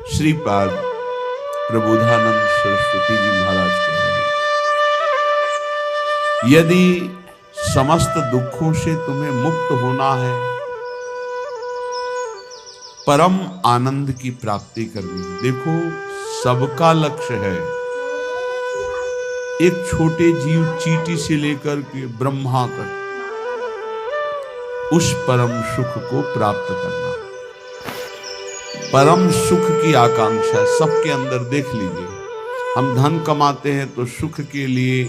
श्रीपाद प्रबोधानंद सरस्वती जी महाराज कह रहे हैं, यदि समस्त दुखों से तुम्हें मुक्त होना है, परम आनंद की प्राप्ति करनी है। देखो, सबका लक्ष्य है एक छोटे जीव चींटी से लेकर के ब्रह्मा तक उस परम सुख को प्राप्त करना। परम सुख की आकांक्षा है सबके अंदर। देख लीजिए, हम धन कमाते हैं तो सुख के लिए,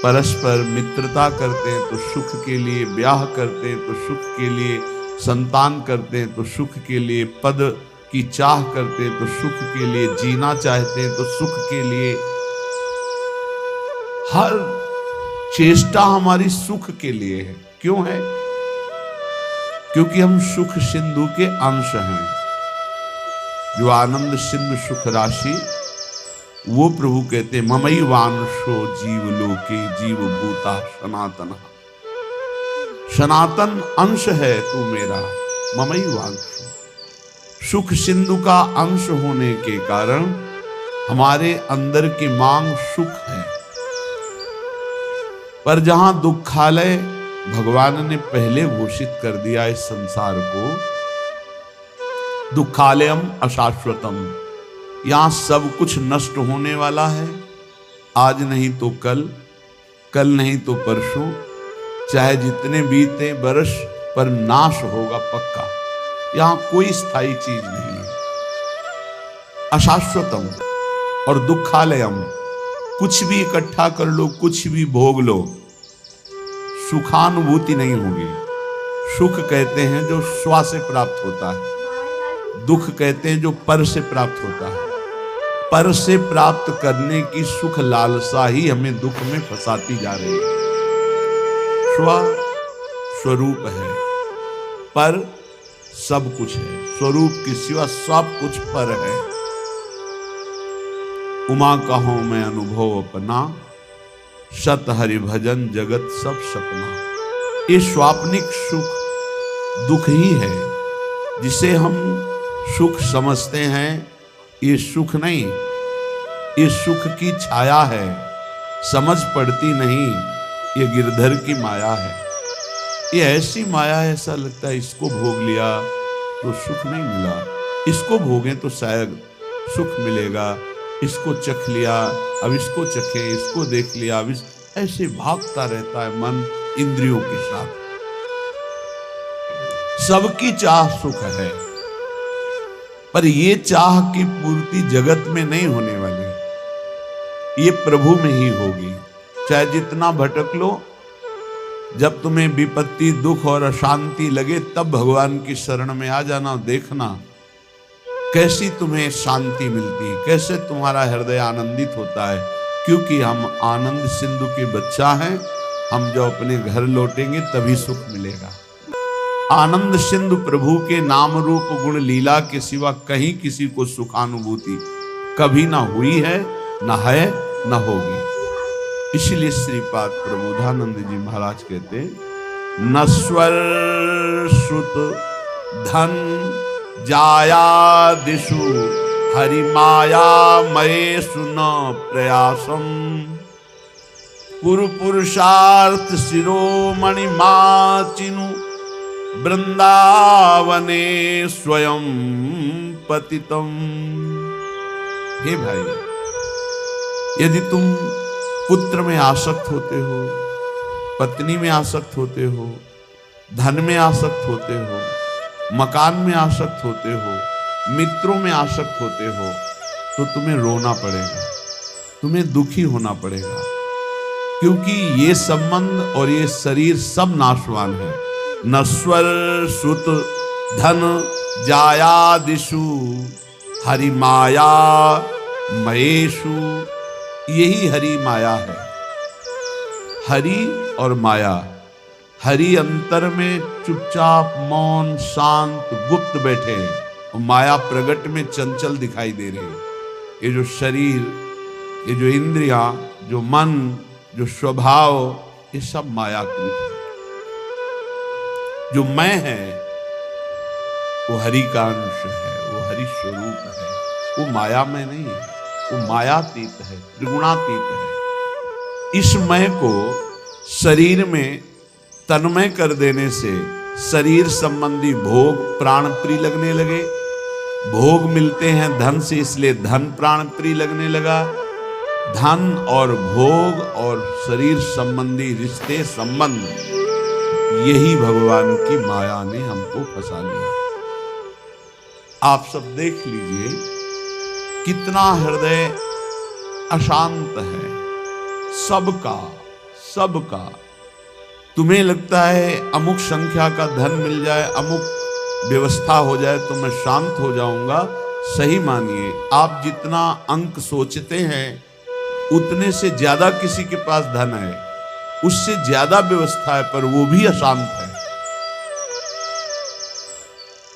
परस्पर मित्रता करते हैं तो सुख के लिए, ब्याह करते हैं तो सुख के लिए, संतान करते हैं तो सुख के लिए, पद की चाह करते हैं तो सुख के लिए, जीना चाहते हैं तो सुख के लिए। हर चेष्टा हमारी सुख के लिए है। क्यों है? क्योंकि हम सुख सिंधु के अंश हैं। जो आनंद सिंधु सुख राशि, वो प्रभु कहते हैं ममई वांशो जीव लोके जीव भूता सनातन। सनातन अंश है तू मेरा, ममई वांशो। सुख सिंधु का अंश होने के कारण हमारे अंदर की मांग सुख है। पर जहां दुखालय भगवान ने पहले घोषित कर दिया इस संसार को, दुखालयम अशाश्वतम, यहां सब कुछ नष्ट होने वाला है। आज नहीं तो कल, कल नहीं तो परसों, चाहे जितने बीते बरस, पर नाश होगा पक्का। यहां कोई स्थायी चीज नहीं है। अशाश्वतम और दुखालयम, कुछ भी इकट्ठा कर लो, कुछ भी भोग लो, सुखानुभूति नहीं होगी। सुख कहते हैं जो स्व से प्राप्त होता है, दुख कहते हैं जो पर से प्राप्त होता है। पर से प्राप्त करने की सुख लालसा ही हमें दुख में फंसाती जा रही है। स्व स्वरूप है, पर सब कुछ है। स्वरूप के सिवा सब कुछ पर है। उमा कहो मैं अनुभव अपना, सत हरि भजन जगत सब सपना। ये स्वाप्निक सुख दुख ही है, जिसे हम सुख समझते हैं। ये सुख नहीं, ये सुख की छाया है, समझ पड़ती नहीं। ये गिरधर की माया है। ये ऐसी माया है, ऐसा लगता है इसको भोग लिया तो सुख नहीं मिला, इसको भोगें तो शायद सुख मिलेगा, इसको चख लिया अब इसको चखे, इसको देख लिया अब ऐसे भागता रहता है मन इंद्रियों के साथ। सबकी चाह सुख है, पर ये चाह की पूर्ति जगत में नहीं होने वाली, ये प्रभु में ही होगी। चाहे जितना भटक लो, जब तुम्हें विपत्ति, दुख और अशांति लगे, तब भगवान की शरण में आ जाना। देखना कैसी तुम्हें शांति मिलती है, कैसे तुम्हारा हृदय आनंदित होता है। क्योंकि हम आनंद सिंधु के बच्चा हैं। हम जो अपने घर लौटेंगे तभी सुख मिलेगा। आनंद सिंधु प्रभु के नाम रूप गुण लीला के सिवा कहीं किसी को सुखानुभूति कभी ना हुई है, ना है, ना होगी। इसलिए श्रीपाद प्रबोधानंद जी महाराज कहते, नश्वर श्रुत धन जाया दिशु हरि माया मयेषु न प्रयासम। पुरुषार्थ शिरोमणि माचिनु वृंदावने स्वयं पतितम। हे भाई, यदि तुम पुत्र में आसक्त होते हो, पत्नी में आसक्त होते हो, धन में आसक्त होते हो, मकान में आसक्त होते हो, मित्रों में आसक्त होते हो, तो तुम्हें रोना पड़ेगा, तुम्हें दुखी होना पड़ेगा। क्योंकि ये संबंध और ये शरीर सब नाशवान है। नश्वर श्रुत धन जायादिषु हरि माया मयेषु। यही हरि माया है। हरि और माया। हरि अंतर में चुपचाप मौन शांत गुप्त बैठे हैं, और माया प्रगट में चंचल दिखाई दे रही है। ये जो शरीर, ये जो इंद्रियां, जो मन, जो स्वभाव, ये सब मायाकृत है। जो मैं है वो हरि का अंश है, वो हरि स्वरूप है, वो माया में नहीं है, वो मायातीत है, त्रिगुणातीत है। इस मय को शरीर में तन्मय कर देने से शरीर संबंधी भोग प्राण प्रिय लगने लगे। भोग मिलते हैं धन से, इसलिए धन प्राण प्रिय लगने लगा। धन और भोग और शरीर संबंधी रिश्ते संबंध, यही भगवान की माया ने हमको फंसा लिया। आप सब देख लीजिए कितना हृदय अशांत है सबका सबका। तुम्हें लगता है अमुक संख्या का धन मिल जाए, अमुक व्यवस्था हो जाए तो मैं शांत हो जाऊंगा। सही मानिए, आप जितना अंक सोचते हैं उतने से ज्यादा किसी के पास धन है, उससे ज्यादा व्यवस्था है, पर वो भी अशांत है।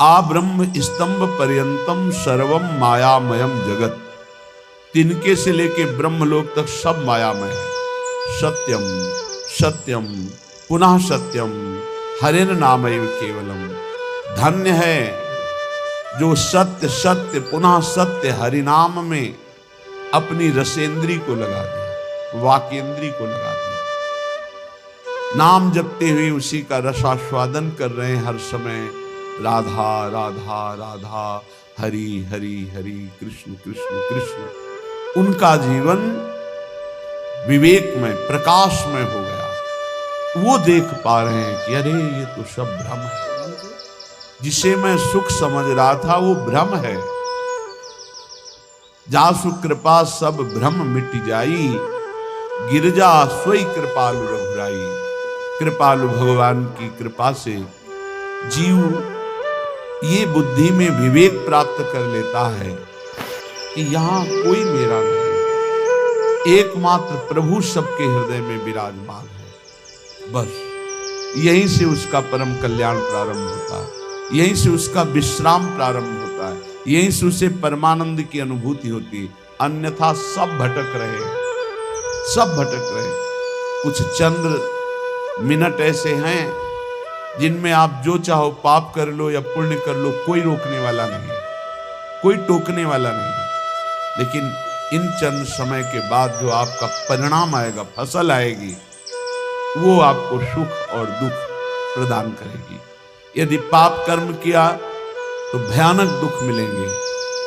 आ ब्रह्म स्तंभ पर्यंतम सर्वम मायामयम जगत। तिनके से लेके ब्रह्मलोक तक सब मायामय है। सत्यम सत्यम पुनः सत्यम हरेन नामैव केवलम। धन्य है जो सत्य सत्य पुनः सत्य हरिनाम में अपनी रसेंद्री को लगा दिया, वाकेंद्री को लगा दिया। नाम जपते हुए उसी का रसास्वादन कर रहे हैं हर समय। राधा राधा राधा, हरि हरि हरि, कृष्ण कृष्ण कृष्ण। उनका जीवन विवेक में प्रकाश में हो गया। वो देख पा रहे हैं कि अरे ये तो सब भ्रम है, जिसे मैं सुख समझ रहा था वो भ्रम है। जासु कृपा सब भ्रम मिट जाई, गिरजा सोई कृपालु रघुराई। कृपालु भगवान की कृपा से जीव ये बुद्धि में विवेक प्राप्त कर लेता है कि यहां कोई मेरा नहीं, एकमात्र प्रभु सबके हृदय में विराजमान है। बस यहीं से उसका परम कल्याण प्रारंभ होता है, यहीं से उसका विश्राम प्रारंभ होता है, यहीं से उसे परमानंद की अनुभूति होती है। अन्यथा सब भटक रहे हैं, सब भटक रहे हैं। कुछ चंद्र मिनट ऐसे हैं जिनमें आप जो चाहो पाप कर लो या पुण्य कर लो, कोई रोकने वाला नहीं, कोई टोकने वाला नहीं। लेकिन इन चंद समय के बाद जो आपका परिणाम आएगा, फसल आएगी, वो आपको सुख और दुख प्रदान करेगी। यदि पाप कर्म किया तो भयानक दुख मिलेंगे,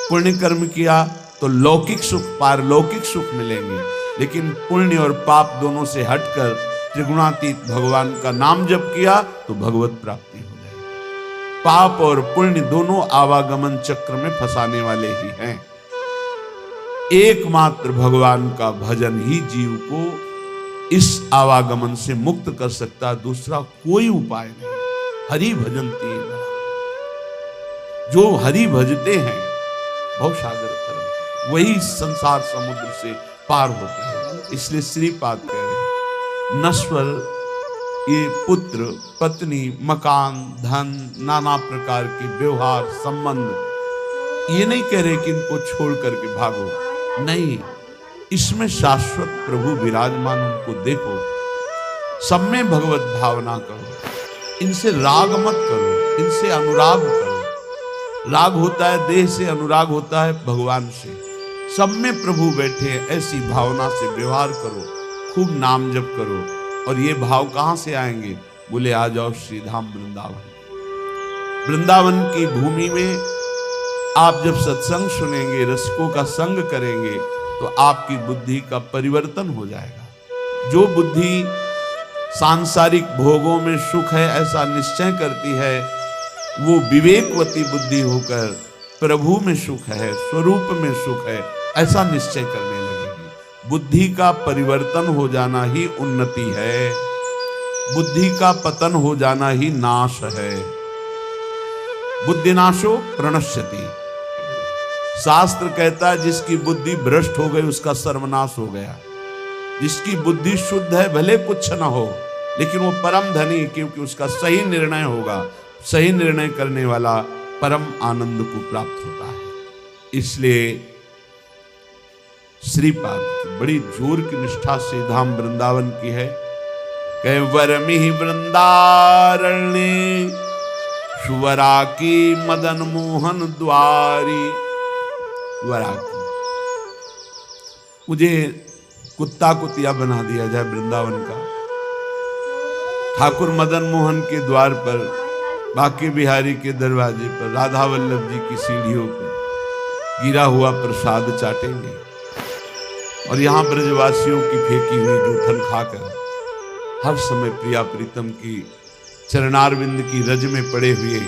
पुण्य कर्म किया तो लौकिक सुख पारलौकिक सुख मिलेंगे। लेकिन पुण्य और पाप दोनों से हटकर त्रिगुणातीत भगवान का नाम जप किया तो भगवत प्राप्ति हो जाएगी। पाप और पुण्य दोनों आवागमन चक्र में फंसाने वाले ही हैं। एकमात्र भगवान का भजन ही जीव को इस आवागमन से मुक्त कर सकता है, दूसरा कोई उपाय नहीं। हरि भजन्ति नरः, जो हरि भजते हैं भवसागर तरंति, वही संसार समुद्र से पार होते हैं। इसलिए श्रीपाद कह रहे हैं, नश्वर ये पुत्र पत्नी मकान धन नाना प्रकार के व्यवहार संबंध, ये नहीं कह रहे कि इनको छोड़ करके भागो, नहीं, इसमें शाश्वत प्रभु विराजमान, उनको देखो, सब में भगवत भावना करो, इनसे राग मत करो, इनसे अनुराग करो। राग होता है देह से, अनुराग होता है भगवान से। सब में प्रभु बैठे हैं, ऐसी भावना से व्यवहार करो, खूब नाम जप करो। और ये भाव कहां से आएंगे? बोले आ जाओ श्रीधाम वृंदावन। वृंदावन की भूमि में आप जब सत्संग सुनेंगे, रसिकों का संग करेंगे, तो आपकी बुद्धि का परिवर्तन हो जाएगा। जो बुद्धि सांसारिक भोगों में सुख है ऐसा निश्चय करती है, वो विवेकवती बुद्धि होकर प्रभु में सुख है, स्वरूप में सुख है, ऐसा निश्चय करने लगेगी। बुद्धि का परिवर्तन हो जाना ही उन्नति है, बुद्धि का पतन हो जाना ही नाश है। बुद्धिनाशो प्रणश्यति। शास्त्र कहता है जिसकी बुद्धि भ्रष्ट हो गई उसका सर्वनाश हो गया। जिसकी बुद्धि शुद्ध है भले कुछ ना हो, लेकिन वो परम धनी, क्योंकि उसका सही निर्णय होगा। सही निर्णय करने वाला परम आनंद को प्राप्त होता है। इसलिए श्रीपाद बड़ी जोर की निष्ठा से धाम वृंदावन की है। कह वरमिहि वृंदारण्ये सुवराकी मदन मोहन द्वारी। वराकी, मुझे कुत्ता कुतिया बना दिया जाए वृंदावन का। ठाकुर मदन मोहन के द्वार पर, बांके बिहारी के दरवाजे पर, राधा वल्लभ जी की सीढ़ियों पर गिरा हुआ प्रसाद चाटेंगे और यहां ब्रजवासियों की फेंकी हुई जूठन खाकर हर समय प्रिया प्रीतम की चरणारविंद की रज में पड़े हुए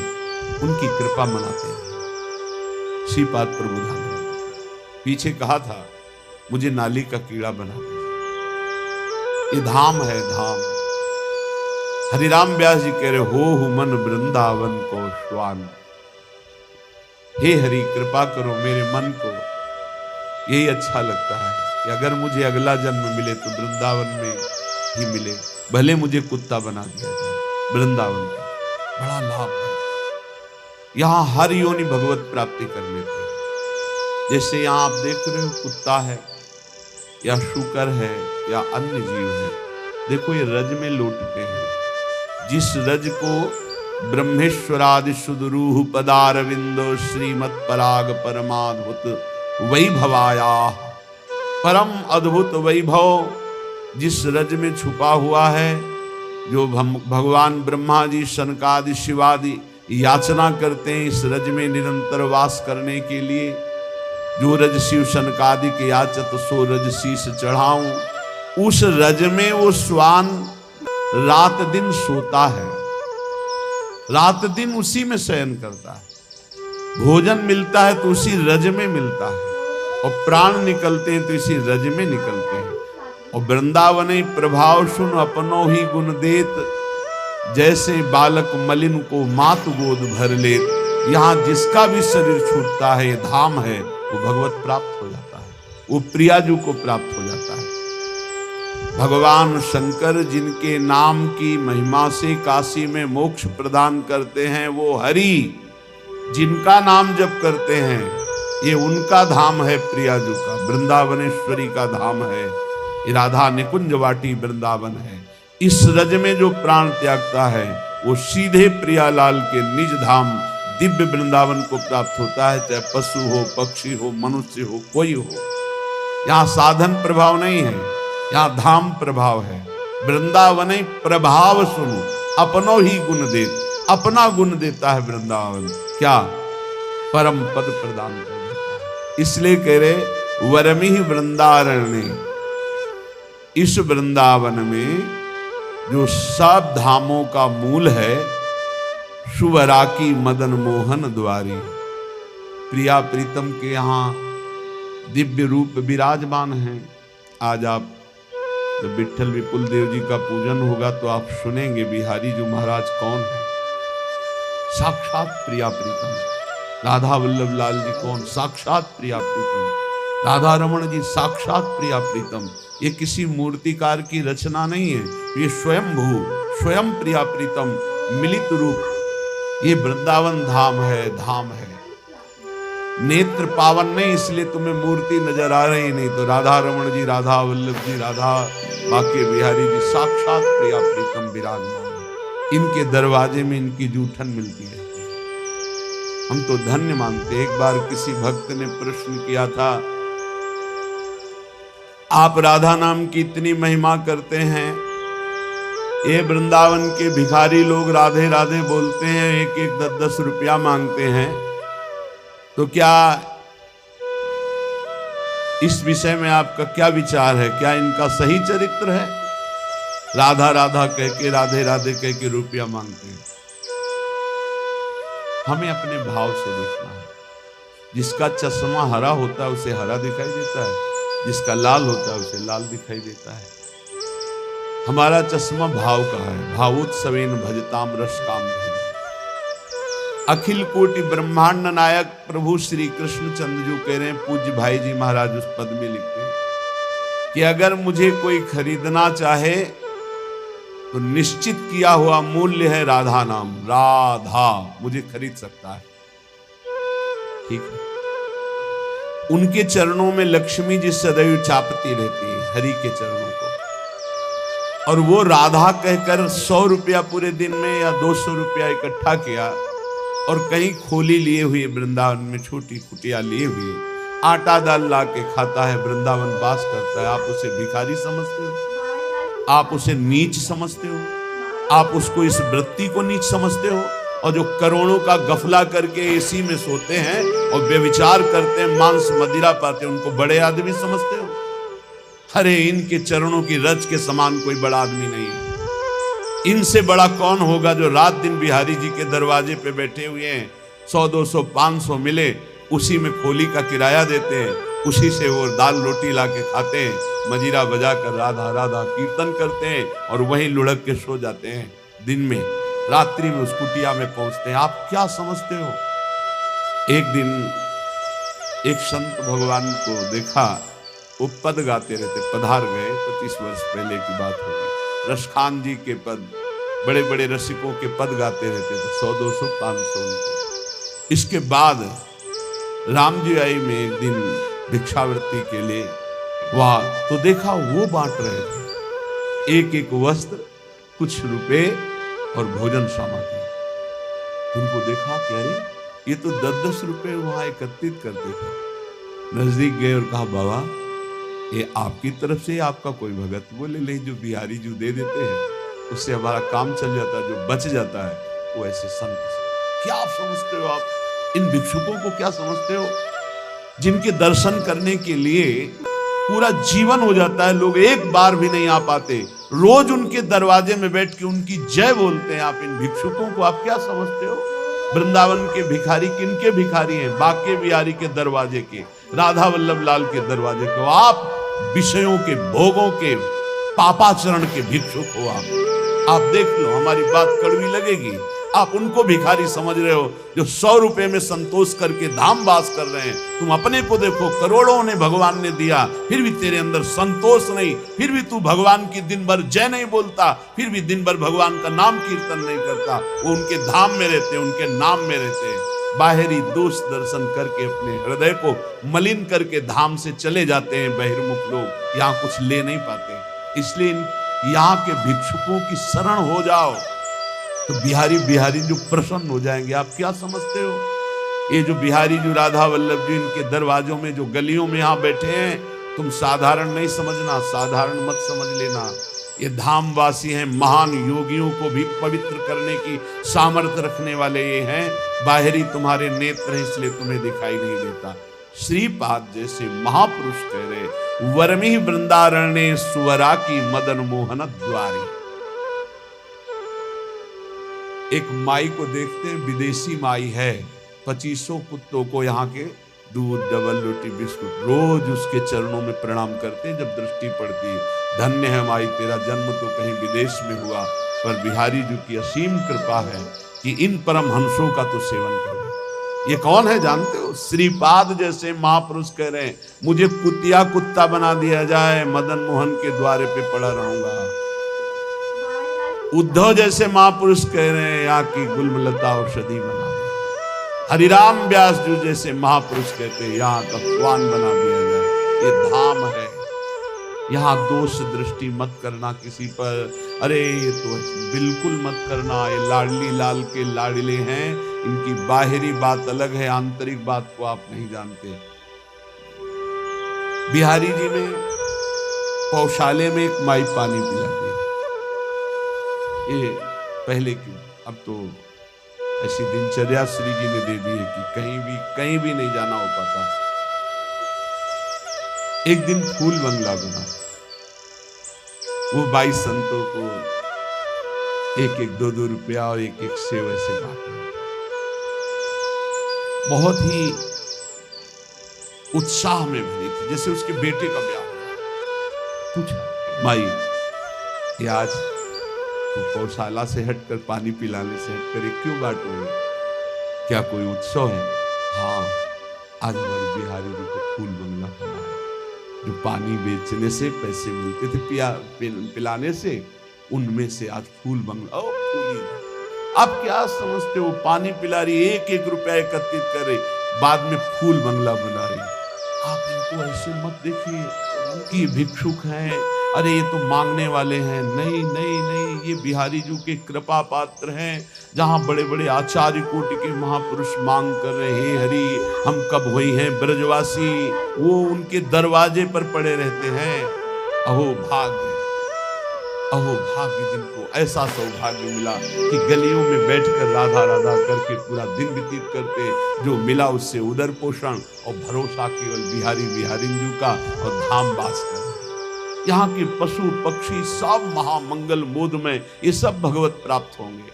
उनकी कृपा मनाते हैं। श्रीपाद प्रबोधान पीछे कहा था, मुझे नाली का कीड़ा बना दे। ये धाम है, धाम। हरिराम व्यास जी कह रहे, हो मन वृंदावन को श्वान। हे हरि, कृपा करो मेरे मन को, यही अच्छा लगता है कि अगर मुझे अगला जन्म मिले तो वृंदावन में ही मिले, भले मुझे कुत्ता बना दिया जाए। वृंदावन का बड़ा लाभ है, यहां हर योनि भगवत प्राप्ति कर लेते हैं। जैसे यहां आप देख रहे हो, कुत्ता है या शूकर है या अन्य जीव है, देखो ये रज में लौटते हैं। जिस रज को ब्रह्मेश्वरादि सुदरूह पदारविंदो श्रीमत् पराग परमाद्भुत वैभवाया, परम अद्भुत वैभव जिस रज में छुपा हुआ है, जो भगवान ब्रह्मा जी सनकादि शिवादि याचना करते हैं इस रज में निरंतर वास करने के लिए। जो रज शिव सनकादि के याचत सो रज शीस चढ़ाऊं, उस रज में वो श्वान रात दिन सोता है, रात दिन उसी में शयन करता है। भोजन मिलता है तो उसी रज में मिलता है, और प्राण निकलते हैं तो इसी रज में निकलते हैं। और वृंदावने प्रभाव सुन अपनो ही गुण देत, जैसे बालक मलिन को मातु गोद भर लेत। यहाँ जिसका भी शरीर छूटता है, ये धाम है, वो भगवत प्राप्त हो जाता है, वो प्रियाजू को प्राप्त हो जाता है। भगवान शंकर जिनके नाम की महिमा से काशी में मोक्ष प्रदान करते हैं, वो हरि जिनका नाम जप करते हैं, ये उनका धाम है प्रियाजू का, वृंदावनेश्वरी का धाम है। राधा निकुंज वाटी वृंदावन है। इस रज में जो प्राण त्यागता है, वो सीधे प्रियालाल के निज धाम दिव्य वृंदावन को प्राप्त होता है। चाहे पशु हो, पक्षी हो, मनुष्य हो, कोई हो। यहाँ साधन प्रभाव नहीं है, यहाँ धाम प्रभाव है। वृंदावने प्रभाव सुनो अपनो ही गुण दे, अपना गुण देता है वृंदावन। क्या? परम पद प्रदान कर देता है। इसलिए कह रहे, वरमि वृंदारण्य, इस वृंदावन में जो सब धामों का मूल है, सुवराकी मदन मोहन द्वारी, प्रिया प्रीतम के यहाँ दिव्य रूप विराजमान हैं। आज आप जब विट्ठल विपुल देव जी का पूजन होगा तो आप सुनेंगे बिहारी जो महाराज कौन है। साक्षात प्रिया प्रीतम। राधा वल्लभ लाल जी कौन? साक्षात प्रिया प्रीतम। राधा रमण जी साक्षात प्रिया प्रीतम। ये किसी मूर्तिकार की रचना नहीं है, ये स्वयं भू, स्वयं प्रिया प्रीतम मिलित रूप। ये वृंदावन धाम है, धाम है। नेत्र पावन नहीं, इसलिए तुम्हें मूर्ति नजर आ रही नहीं, तो राधा रमण जी, राधा वल्लभ जी, राधा बांके बिहारी जी साक्षात प्रिया प्रीतम विराजमान। इनके दरवाजे में इनकी जूठन मिलती है। हम तो धन्य मानते। एक बार किसी भक्त ने प्रश्न किया था, आप राधा नाम की इतनी महिमा करते हैं, ये वृंदावन के भिखारी लोग राधे राधे बोलते हैं, एक एक 10-10 रुपया मांगते हैं, तो क्या इस विषय में आपका क्या विचार है? क्या इनका सही चरित्र है? राधा राधा कह के, राधे राधे कह के रुपया मांगते हैं। हमें अपने भाव से देखना है। जिसका चश्मा हरा होता है उसे हरा दिखाई देता है, जिसका लाल होता है उसे लाल दिखाई देता है। हमारा चश्मा भाव का है। भावोत्सवेन भजताम रस काम। अखिल कोटि ब्रह्मांड नायक प्रभु श्री कृष्ण चंद्र जो कह रहे हैं, पूज्य भाई जी महाराज उस पद में लिखते हैं कि अगर मुझे कोई खरीदना चाहे तो निश्चित किया हुआ मूल्य है राधा नाम। राधा मुझे खरीद सकता है, ठीक है। उनके चरणों में लक्ष्मी जी सदैव चापती रहती है, हरि के चरणों को। और वो राधा कहकर 100 रुपया पूरे दिन में या 200 रुपया इकट्ठा किया और कहीं खोली लिए हुए, वृंदावन में छोटी कुटिया लिए हुए आटा दाल ला के खाता है, वृंदावन वास करता है, आप उसे भिखारी समझते हो? आप उसे नीच समझते हो? आप उसको, इस वृत्ति को नीच समझते हो? और जो करोड़ों का गफला करके एसी में सोते हैं और व्यभिचार करते हैं, मांस मदिरा पाते हैं, उनको बड़े आदमी समझते हो? अरे इनके चरणों की रज के समान कोई बड़ा आदमी नहीं है। इनसे बड़ा कौन होगा जो रात दिन बिहारी जी के दरवाजे पे बैठे हुए हैं, 100 200 500 मिले उसी में खोली का किराया देते हैं, उसी से वो दाल रोटी ला के खाते हैं, मजीरा बजा कर राधा राधा कीर्तन करते हैं और वहीं लुढ़क के सो जाते हैं। दिन में रात्रि में उस कुटिया में पहुंचते हैं। आप क्या समझते हो? एक दिन एक संत भगवान को देखा, वो पद गाते रहते, पधार गए, 25 वर्ष पहले की बात होगी। रसखान जी के पद, बड़े बड़े रसिकों के पद गाते रहते थे, 100 200 500। इसके बाद राम जी आई में एक दिन भिक्षावृत्ति के लिए, वहां तो देखा वो बांट रहे थे, एक एक वस्त्र, कुछ रुपए और भोजन सामग्री। उनको देखा कि अरे ये तो 10-10 रुपए वहां एकत्रित करते थे। नजदीक गए और कहा, बाबा ये आपकी तरफ से आपका कोई भगत? बोले नहीं, जो बिहारी जी दे देते हैं उससे हमारा काम चल जाता है, जो बच जाता है वो ऐसे संत। क्या आप समझते हो? आप इन भिक्षुकों को क्या समझते हो, जिनके दर्शन करने के लिए पूरा जीवन हो जाता है, लोग एक बार भी नहीं आ पाते, रोज उनके दरवाजे में बैठ के उनकी जय बोलते हैं। आप इन भिक्षुकों को आप क्या समझते हो? वृंदावन के भिखारी किनके भिखारी हैं? बाके बिहारी के दरवाजे के, राधा वल्लभ लाल के दरवाजे के। आप विषयों के, भोगों के, पापाचरण के भिक्षुक हो। आप देख लो, हमारी बात कड़वी लगेगी, आप उनको भिखारी समझ रहे हो जो 100 रुपए में संतोष करके धाम वास कर रहे हैं। तुम अपने को देखो, करोड़ों ने भगवान ने दिया, फिर भी तेरे अंदर संतोष नहीं, फिर भी तू भगवान की दिन भर जय नहीं बोलता, फिर भी दिन भर भगवान का नाम कीर्तन नहीं करता। वो उनके धाम में रहते, उनके नाम में रहते, बाहरी दोष दर्शन करके अपने हृदय को मलिन करके धाम से चले जाते हैं। बहिर्मुख लोग यहाँ कुछ ले नहीं पाते, इसलिए यहाँ के भिक्षुकों की शरण हो जाओ तो बिहारी जो प्रसन्न हो जाएंगे। आप क्या समझते हो? ये जो बिहारी जो राधा वल्लभ जी इनके दरवाजों में, जो गलियों में यहाँ बैठे हैं, तुम साधारण नहीं समझना, साधारण मत समझ लेना। ये धामवासी हैं, महान योगियों को भी पवित्र करने की सामर्थ्य रखने वाले ये हैं। बाहरी तुम्हारे नेत्र हैं, इसलिए तुम्हें दिखाई नहीं देता। श्रीपाद जैसे महापुरुष कह रहे, वर्मी वृंदारण्य सुवरा की मदन मोहन द्वारी। एक माई को देखते हैं, विदेशी माई है, 2500 कुत्तों को यहाँ के दूध, डबल रोटी, बिस्कुट, रोज उसके चरणों में प्रणाम करते हैं। जब दृष्टि पड़ती है, धन्य है माई, तेरा जन्म तो कहीं विदेश में हुआ, पर बिहारी जी की असीम कृपा है कि इन परम हंसों का तो सेवन करो। ये कौन है जानते हो? श्रीपाद जैसे महापुरुष कह रहे हैं, मुझे कुतिया कुत्ता बना दिया जाए, मदन मोहन के द्वारे पे पड़ा रहूंगा। उद्धव जैसे महापुरुष कह रहे हैं, यहाँ की गुलमलता औषधि बना दे। हरिराम व्यास जी जैसे महापुरुष कहते हैं, यहाँ का स्वान बना दिया जाए। ये धाम है, यहाँ दोष दृष्टि मत करना किसी पर। अरे ये तो बिल्कुल मत करना, ये लाडली लाल के लाडले हैं, इनकी बाहरी बात अलग है, आंतरिक बात को आप नहीं जानते। बिहारी जी ने पौशाले में एक माई पानी पिलाती है। ये पहले की, अब तो ऐसी दिनचर्या श्री जी ने दे दी है कि कहीं भी नहीं जाना हो पाता। एक दिन फूल बंगला बना, वो 22 संतों को 1-1 2-2 रुपया और 1-1 सेव ऐसे बांटा। बहुत ही उत्साह में भरी थी, जैसे उसके बेटे का ब्याह हुआ। पूछा, माई ये आज तो पौशाला से हटकर, पानी पिलाने से हटकर क्यों बांटोगे? क्या कोई उत्सव है? हाँ, आज हमारे बिहारी जी को फूल बंगला बना है, जो पानी बेचने से पैसे मिलते थे पिलाने से, उनमें से आज फूल बंगला। ओ फूली, आप क्या समझते हो? पानी पिला रही, 1-1 रुपया एकत्रित कर रही, बाद में फूल बंगला बना रही। आप इनको ऐसे मत देखिए कि भिक्षुक हैं, अरे ये तो मांगने वाले हैं। नहीं नहीं नहीं, ये बिहारी जी के कृपा पात्र हैं। जहां बड़े बड़े आचार्य कोटि के महापुरुष मांग कर रहे, हे हरि हम कब हुई हैं ब्रजवासी, वो उनके दरवाजे पर पड़े रहते हैं। अहो भाग्य, अहो भाग्य जिनको ऐसा सौभाग्य मिला कि गलियों में बैठकर राधा राधा करके पूरा दिन व्यतीत करते। जो मिला उससे उदर पोषण और भरोसा केवल बिहारी बिहारिंजू का और धाम वास कर। यहाँ के पशु पक्षी सब महामंगल मोद में ये सब भगवत प्राप्त होंगे,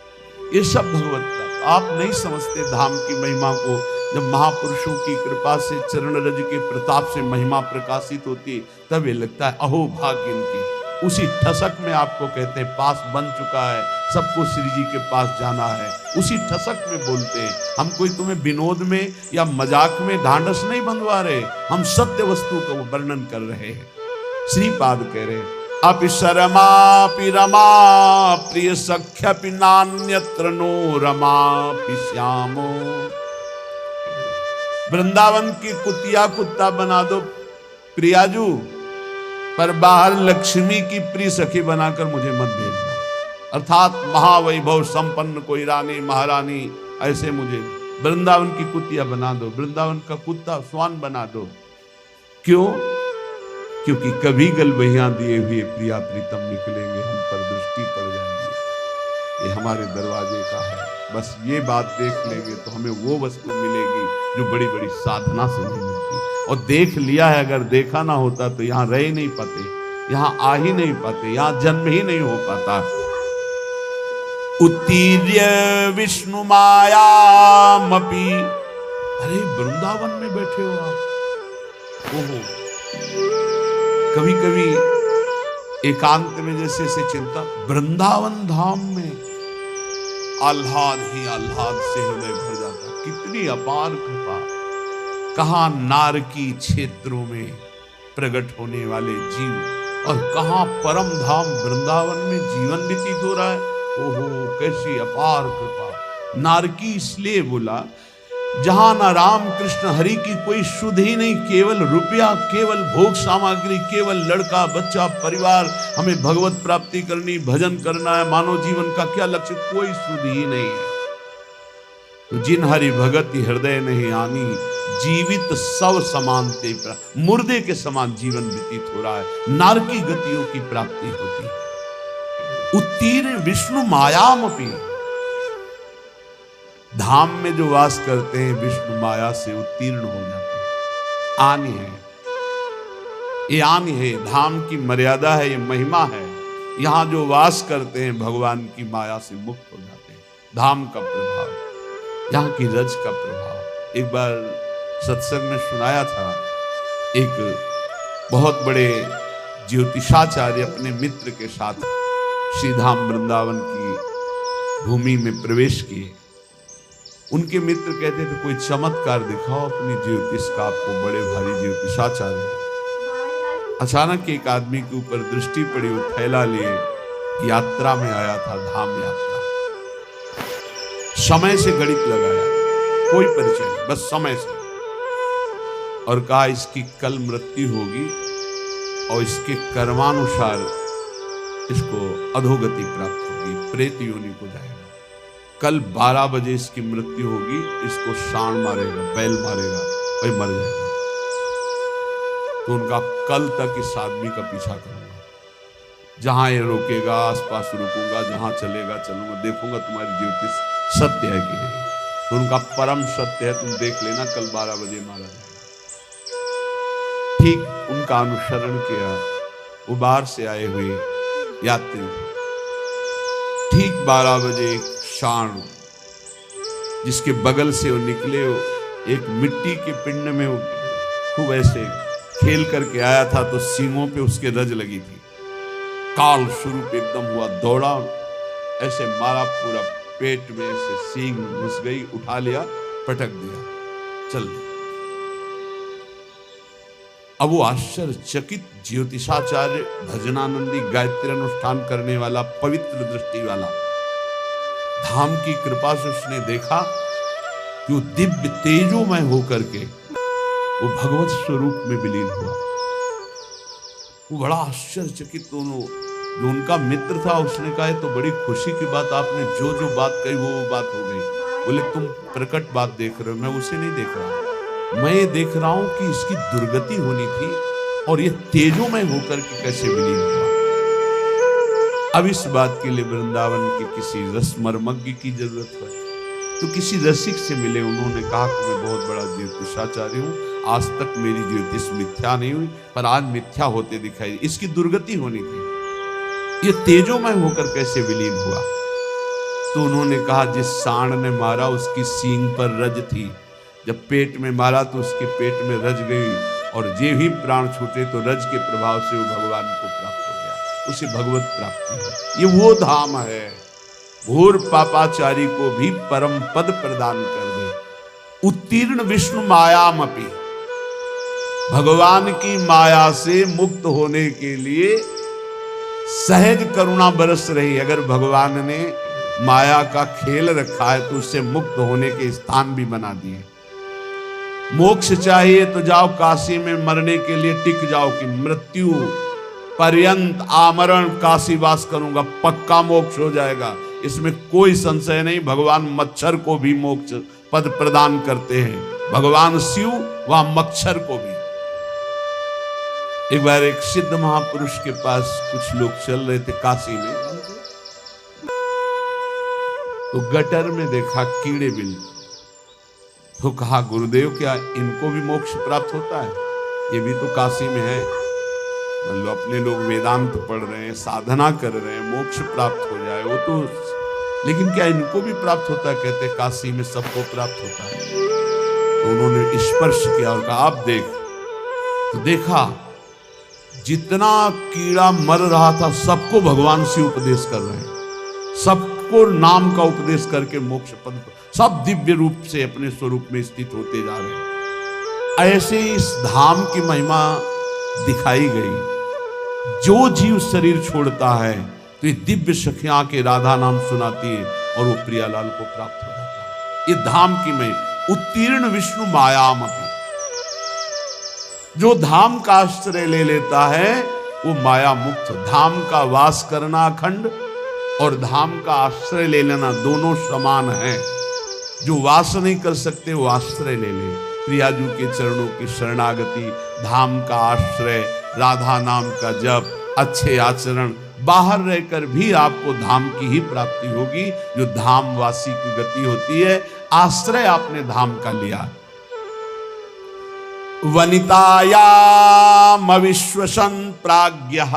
ये सब भगवत प्राप्त। आप नहीं समझते धाम की महिमा को। जब महापुरुषों की कृपा से चरण रज के प्रताप से महिमा प्रकाशित होती तब ये लगता है अहो भाग्य इनकी। उसी ठसक में आपको कहते हैं पास बन चुका है, सबको श्री जी के पास जाना है। उसी ठसक में बोलते हैं। हम कोई तुम्हें विनोद में या मजाक में ढांढस नहीं बंधवा रहे, हम सत्य वस्तु का वर्णन कर रहे हैं। श्रीपाद कह रहे अपिशरमापि रमा प्रिय सख्यपि नान्यत्र नो रमापि श्यामो। वृंदावन की कुतिया कुत्ता बना दो प्रियाजू, पर बाहर लक्ष्मी की प्रिय सखी बनाकर मुझे मत भेजना। अर्थात महावैभव संपन्न कोई रानी महारानी ऐसे मुझे वृंदावन की कुतिया बना दो, वृंदावन का कुत्ता स्वान बना दो। क्यों? क्योंकि कभी गलबहिया दिए हुए प्रिया प्रीतम निकलेंगे, हम पर दृष्टि पड़ जाएगी। ये हमारे दरवाजे का है, बस ये बात देख लेंगे तो हमें वो वस्तु मिलेगी जो बड़ी बड़ी साधना से नहीं मिलती। और देख लिया है, अगर देखा ना होता तो यहाँ रह ही नहीं पाते, यहाँ आ ही नहीं पाते, यहाँ जन्म ही नहीं हो पाता। उत्तीर्य विष्णु मायामपि। अरे वृंदावन में बैठे हो आप। ओहो, कभी कभी एकांत में जैसे से चिंता, वृंदावन धाम में आह्लाद ही आह्लाद से हृदय भर जाता। कितनी अपार कृपा। कहां नारकी क्षेत्रों में प्रकट होने वाले जीव और कहां परम धाम वृंदावन में जीवन व्यतीत हो रहा है। ओहो, कैसी अपार कृपा। नारकी इसलिए बोला जहां ना राम कृष्ण हरि की कोई शुद्ध ही नहीं, केवल रुपया, केवल भोग सामग्री, केवल लड़का बच्चा परिवार, हमें भगवत प्राप्ति करनी, भजन करना है, मानव जीवन का क्या लक्ष्य, कोई शुद्ध ही नहीं है। तो जिन हरि भगत हृदय नहीं आनी, जीवित सब समानते, मुर्दे के समान जीवन व्यतीत हो रहा है। नारकी गतियों की प्राप्ति होती है। उत्तीर्ण विष्णु मायामपि। धाम में जो वास करते हैं विष्णु माया से उत्तीर्ण हो जाते हैं। आनी है, ये आनी है, धाम की मर्यादा है, ये महिमा है। यहां जो वास करते हैं भगवान की माया से मुक्त हो जाते हैं। धाम का प्रभाव, यहाँ की रज का प्रभाव। एक बार सत्संग में सुनाया था, एक बहुत बड़े ज्योतिषाचार्य अपने मित्र के साथ श्रीधाम वृंदावन की भूमि में प्रवेश किए। उनके मित्र कहते थे कोई चमत्कार दिखाओ अपनी ज्योतिष का, आपको बड़े भारी ज्योतिषाचार्य। अचानक एक आदमी के ऊपर दृष्टि पड़ी, वो थैला लिए यात्रा में आया था, धाम यात्रा। समय से गणित लगाया, कोई परिचय नहीं, बस समय से, और कहा इसकी कल मृत्यु होगी और इसके कर्मानुसार इसको अधोगति प्राप्त होगी, प्रेत योनि को जाएगा। कल 12 बजे इसकी मृत्यु होगी, इसको सांड मारेगा, बैल मारेगा और मर जाएगा। तो उनका कल तक इस आदमी का पीछा करूंगा, जहां ये रोकेगा आसपास रुकूंगा, जहां चलेगा चलूंगा, देखूंगा तुम्हारी ज्योतिष सत्य है कि नहीं। तो उनका परम सत्य है, तुम देख लेना कल 12 बजे मारा जाएगा। ठीक उनका अनुसरण किया, वो बाहर से आए हुए यात्री। ठीक 12 बजे सांड जिसके बगल से वो निकले, वो एक मिट्टी के पिंड में वो खूब ऐसे खेल करके आया था, तो सींगों पे उसके रज लगी थी। काल स्वरूप एकदम हुआ, दौड़ा, ऐसे मारा, पूरा पेट में ऐसे सींग घुस गई, उठा लिया, पटक दिया, चल दिया। अब वो आश्चर्यचकित ज्योतिषाचार्य, भजनानंदी, गायत्री अनुष्ठान करने वाला, पवित्र दृष्टि वाला, धाम की कृपा से उसने देखा कि वो दिव्य तेजोमय होकर के वो भगवत स्वरूप में विलीन हुआ। वो बड़ा आश्चर्यचकित, दोनों जो उनका मित्र था उसने कहा तो बड़ी खुशी की बात, आपने जो जो बात कही वो बात हो गई। बोले तुम प्रकट बात देख रहे हो, मैं उसे नहीं देख रहा, मैं ये देख रहा हूं कि इसकी दुर्गति होनी थी और ये तेजोमय होकर के कैसे विलीन हुआ। अब इस बात के लिए वृंदावन के किसी रसमर्मज्ञ की जरूरत है, तो किसी रसिक से मिले। उन्होंने कहा कि मैं बहुत बड़ा ज्योतिषाचार्य हूँ, आज तक मेरी ज्योतिष मिथ्या नहीं हुई, पर आज मिथ्या होते दिखाई, इसकी दुर्गति होनी थी, ये तेजोमय होकर कैसे विलीन हुआ। तो उन्होंने कहा जिस सांड ने मारा उसकी सींग पर रज थी, जब पेट में मारा तो उसके पेट में रज गई, और जे ही प्राण छूटे तो रज के प्रभाव से वो भगवान को प्राप्त हो गया, उसे भगवत प्राप्ति है। ये वो धाम है, घोर पापाचारी को भी परम पद प्रदान कर दे। उत्तीर्ण विष्णु मायामपि, भगवान की माया से मुक्त होने के लिए सहज करुणा बरस रही। अगर भगवान ने माया का खेल रखा है तो उससे मुक्त होने के स्थान भी बना दिए। मोक्ष चाहिए तो जाओ काशी में, मरने के लिए टिक जाओ कि मृत्यु पर्यंत आमरण काशी वास करूंगा, पक्का मोक्ष हो जाएगा, इसमें कोई संशय नहीं। भगवान मच्छर को भी मोक्ष पद प्रदान करते हैं, भगवान शिव व मच्छर को भी। एक बार एक सिद्ध महापुरुष के पास कुछ लोग चल रहे थे काशी में, तो गटर में देखा कीड़े बिल, तो कहा गुरुदेव क्या इनको भी मोक्ष प्राप्त होता है? ये भी तो काशी में है, मतलब अपने लोग वेदांत पढ़ रहे हैं, साधना कर रहे हैं, मोक्ष प्राप्त हो जाए वो तो, लेकिन क्या इनको भी प्राप्त होता है? कहते काशी में सबको प्राप्त होता है। तो उन्होंने स्पर्श किया और कहा आप देख, तो देखा जितना कीड़ा मर रहा था सबको भगवान से उपदेश कर रहे हैं, सबको नाम का उपदेश करके मोक्ष पद, सब दिव्य रूप से अपने स्वरूप में स्थित होते जा रहे हैं। ऐसे इस धाम की महिमा दिखाई गई। जो जीव शरीर छोड़ता है तो ये दिव्य सखियां के राधा नाम सुनाती है और वो प्रियालाल को प्राप्त हो जाता है। ये धाम की महिमा। उत्तीर्ण विष्णु मायामपि, जो धाम का आश्रय ले लेता है वो माया मुक्त। धाम का वास करना अखंड और धाम का आश्रय ले लेना दोनों समान है। जो वास नहीं कर सकते वो आश्रय ले ले। प्रियाजू के चरणों की शरणागति, धाम का आश्रय, राधा नाम का जप, अच्छे आचरण, बाहर रहकर भी आपको धाम की ही प्राप्ति होगी, जो धाम वासी की गति होती है। आश्रय आपने धाम का लिया। वनितायाम अविश्वसन प्राज्ञः।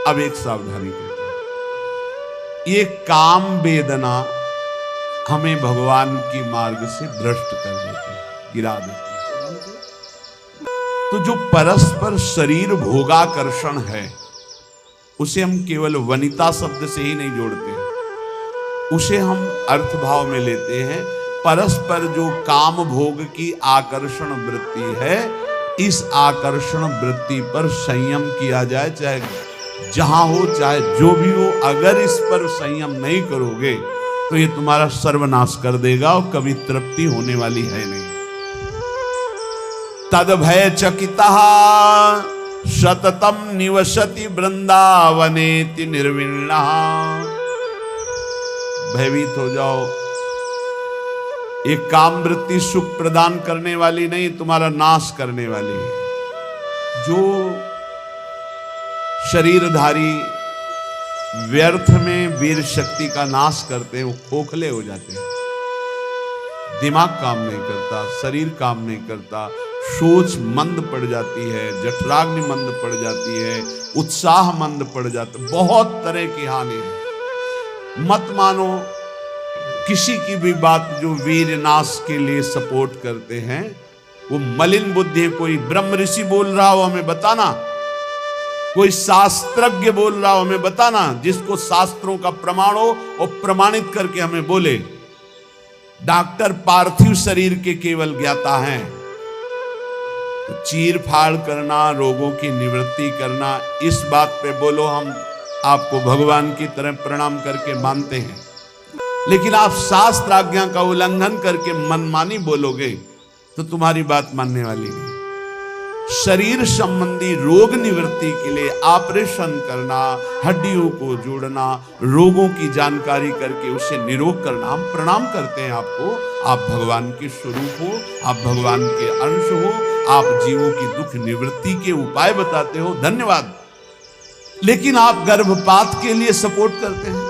अब एक सावधानी कहते हैं, ये काम वेदना हमें भगवान की मार्ग से भ्रष्ट कर देती है, गिरा देती है। तो जो परस्पर शरीर भोगाकर्षण है उसे हम केवल वनिता शब्द से ही नहीं जोड़ते हैं, उसे हम अर्थ भाव में लेते हैं। परस्पर जो काम भोग की आकर्षण वृत्ति है, इस आकर्षण वृत्ति पर संयम किया जाए, चाहे जहां हो चाहे जो भी हो। अगर इस पर संयम नहीं करोगे तो ये तुम्हारा सर्वनाश कर देगा और कभी तृप्ति होने वाली है नहीं। तद भय चकितः सततम निवसति वृंदावनेति निर्विण्णः। भयभीत हो जाओ, एक काम वृत्ति सुख प्रदान करने वाली नहीं, तुम्हारा नाश करने वाली है। जो शरीरधारी व्यर्थ में वीर शक्ति का नाश करते हैं वो खोखले हो जाते हैं, दिमाग काम नहीं करता, शरीर काम नहीं करता, सोच मंद पड़ जाती है, जठराग्नि मंद पड़ जाती है, उत्साह मंद पड़ जाता है, बहुत तरह की हानि है। मत मानो किसी की भी बात जो वीर नाश के लिए सपोर्ट करते हैं, वो मलिन बुद्धि। कोई ब्रह्म ऋषि बोल रहा हो हमें बताना, कोई शास्त्रज्ञ बोल रहा हो हमें बताना, जिसको शास्त्रों का प्रमाण हो और प्रमाणित करके हमें बोले। डॉक्टर पार्थिव शरीर के केवल ज्ञाता हैं, तो चीर फाड़ करना, रोगों की निवृत्ति करना, इस बात पे बोलो, हम आपको भगवान की तरह प्रणाम करके मानते हैं। लेकिन आप शास्त्र आज्ञा का उल्लंघन करके मनमानी बोलोगे तो तुम्हारी बात मानने वाली नहीं। शरीर संबंधी रोग निवृत्ति के लिए ऑपरेशन करना, हड्डियों को जोड़ना, रोगों की जानकारी करके उसे निरोग करना। हम प्रणाम करते हैं आपको। आप भगवान के स्वरूप हो, आप भगवान के अंश हो, आप जीवों की दुख निवृत्ति के उपाय बताते हो, धन्यवाद। लेकिन आप गर्भपात के लिए सपोर्ट करते हैं,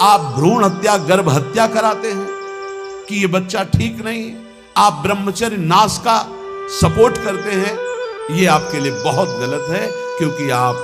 आप भ्रूण हत्या, गर्भ हत्या कराते हैं कि ये बच्चा ठीक नहीं है, आप ब्रह्मचर्य नाश का सपोर्ट करते हैं। ये आपके लिए बहुत गलत है, क्योंकि आप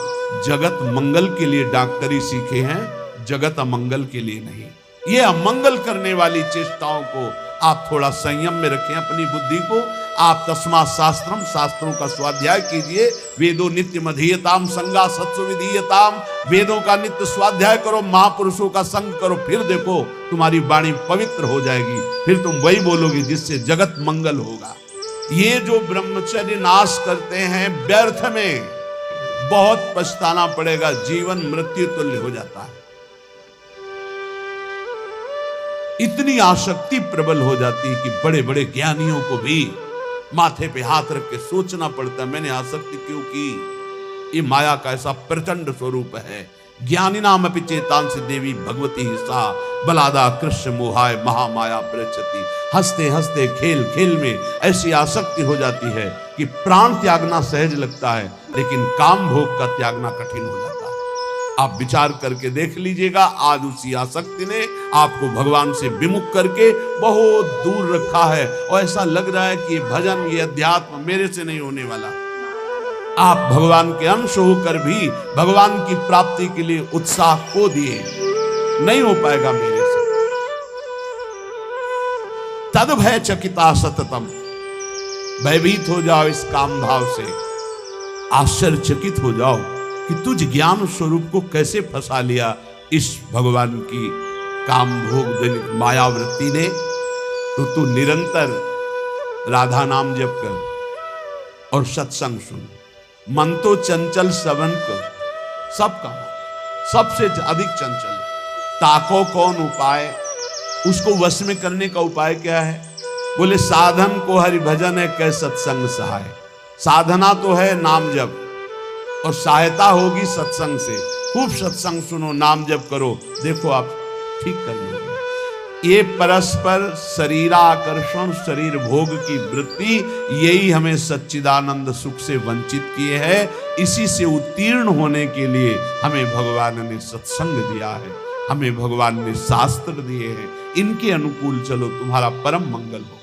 जगत मंगल के लिए डॉक्टरी सीखे हैं, जगत अमंगल के लिए नहीं। ये अमंगल करने वाली चेष्टाओं को आप थोड़ा संयम में रखें अपनी बुद्धि को। आप तस्मात् शास्त्रम, शास्त्रों का स्वाध्याय कीजिए। वेदों नित्य मधीयताम संगा सत्सु विधीयताम, वेदों का नित्य स्वाध्याय करो, महापुरुषों का संग करो, फिर देखो तुम्हारी वाणी पवित्र हो जाएगी, फिर तुम वही बोलोगे जिससे जगत मंगल होगा। ये जो ब्रह्मचर्य नाश करते हैं व्यर्थ में, बहुत पछताना पड़ेगा, जीवन मृत्यु तुल्य हो जाता है। इतनी आसक्ति प्रबल हो जाती है कि बड़े बड़े ज्ञानियों को भी माथे पे हाथ रख के सोचना पड़ता है, मैंने आसक्ति क्यों की। ये माया का ऐसा प्रचंड स्वरूप है। ज्ञानी नाम अपि चेतांसि देवी भगवती सा बलादा कृष्ण मोहाय महामाया प्रचति। हंसते हंसते खेल खेल में ऐसी आसक्ति हो जाती है कि प्राण त्यागना सहज लगता है, लेकिन काम भोग का त्यागना कठिन हो जाता है। आप विचार करके देख लीजिएगा, आज उसी आसक्ति ने आपको भगवान से विमुख करके बहुत दूर रखा है, और ऐसा लग रहा है कि ये भजन, ये अध्यात्म मेरे से नहीं होने वाला। आप भगवान के अंश होकर भी भगवान की प्राप्ति के लिए उत्साह खो दिए, नहीं हो पाएगा मेरे से। तद भय चकिता सततम, भयभीत हो जाओ इस काम भाव से, आश्चर्यचकित हो जाओ कि तुझ ज्ञान स्वरूप को कैसे फंसा लिया इस भगवान की काम भोग मायावृत्ति ने। तो तू निरंतर राधा नाम जप कर और सत्संग सुन। मन तो चंचल सवन को सब कहा, सबसे अधिक चंचल। ताको कौन उपाय, उसको वश में करने का उपाय क्या है? बोले साधन को हरि भजन है, कै सत्संग सहाय। साधना तो है नाम जप, और सहायता होगी सत्संग से। खूब सत्संग सुनो, नाम जप करो, देखो आप ठीक कर लोगे। ये परस्पर शरीराकर्षण, शरीर भोग की वृत्ति, यही हमें सच्चिदानंद सुख से वंचित किए है। इसी से उत्तीर्ण होने के लिए हमें भगवान ने सत्संग दिया है, हमें भगवान ने शास्त्र दिए हैं। इनके अनुकूल चलो, तुम्हारा परम मंगल हो।